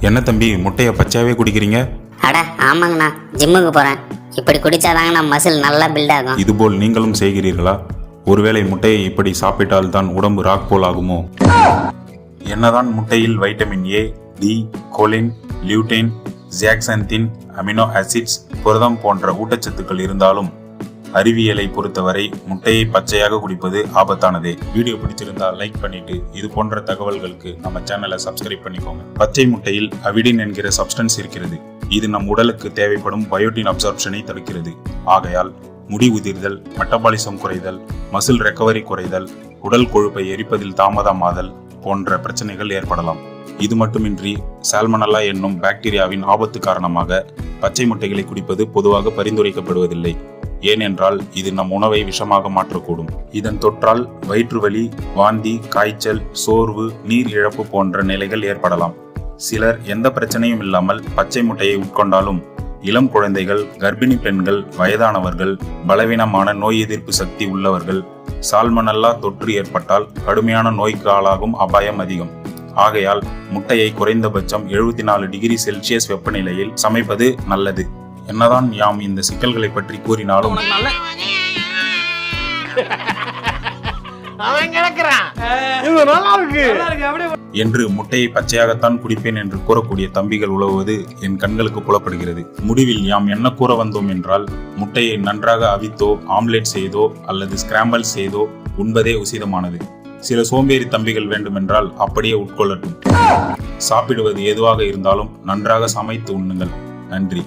என்ன தம்பி, முட்டையை பச்சையாவே குடிக்கிறீங்க? அட ஆமாங்கண்ணா, ஜிம்முக்கு போகிறேன். இப்படி குடித்தாதாங்கண்ணா மசில் நல்லா பில்ட் ஆகும். இதுபோல் நீங்களும் செய்கிறீர்களா? ஒருவேளை முட்டையை இப்படி சாப்பிட்டால் தான் உடம்பு ராக் போல் ஆகுமோ? என்னதான் முட்டையில் vitamin A, D, choline, lutein, zeaxanthin, amino acids, புரதம் போன்ற ஊட்டச்சத்துக்கள் இருந்தாலும் அறிவியலை பொறுத்தவரை முட்டையை பச்சையாக குடிப்பது ஆபத்தானதே. வீடியோ பிடிச்சிருந்தா லைக் பண்ணிட்டு இது போன்ற தகவல்களுக்கு நம்ம சேனலை சப்ஸ்கிரைப் பண்ணிக்கோங்க. பச்சை முட்டையில் அவிடின் என்கிற சப்ஸ்டன்ஸ் இருக்கிறது. இது நம் உடலுக்கு தேவைப்படும் பயோட்டின் அப்சார்ப்ஷனை தடுக்கிறது. ஆகையால் முடி உதிர்தல், மெட்டபாலிசம் குறைதல், மசில் ரெக்கவரி குறைதல், உடல் கொழுப்பை எரிப்பதில் தாமதமாதல் போன்ற பிரச்சனைகள் ஏற்படலாம். இது மட்டுமின்றி சால்மனல்லா என்னும் பாக்டீரியாவின் ஆபத்து காரணமாக பச்சை முட்டைகளை குடிப்பது பொதுவாக பரிந்துரைக்கப்படுவதில்லை. ஏனென்றால் இது நம் உணவை விஷமாக மாற்றக்கூடும். இதன் தொற்றால் வயிற்று வலி, வாந்தி, காய்ச்சல், சோர்வு, நீர் இழப்பு போன்ற நிலைகள் ஏற்படலாம். சிலர் எந்த பிரச்சனையும் இல்லாமல் பச்சை முட்டையை உட்கொண்டாலும் இளம் குழந்தைகள், கர்ப்பிணி பெண்கள், வயதானவர்கள், பலவீனமான நோய் எதிர்ப்பு சக்தி உள்ளவர்கள் சால்மனல்லா தொற்று ஏற்பட்டால் கடுமையான நோய்க்கு ஆளாகும் அபாயம் அதிகம். ஆகையால் முட்டையை குறைந்தபட்சம் 74 டிகிரி செல்சியஸ் வெப்பநிலையில் சமைப்பது நல்லது. என்னதான் யாம் இந்த சிக்கல்களை பற்றி கூறினாலும் என்று முட்டையை பச்சையாகத்தான் குடிப்பேன் என்று கூறக்கூடிய தம்பிகள் உலவுவது என் கண்களுக்கு புலப்படுகிறது. முடிவில் யாம் என்ன கூற வந்தோம் என்றால், முட்டையை நன்றாக அவித்தோ, ஆம்லெட் செய்தோ அல்லது ஸ்கிராம்பிள் செய்தோ உண்பதே உசிதமானது. சில சோம்பேறி தம்பிகள் வேண்டுமென்றால் அப்படியே உட்கொள்ளட்டும். சாப்பிடுவது எதுவாக இருந்தாலும் நன்றாக சமைத்து உண்ணுங்கள். நன்றி.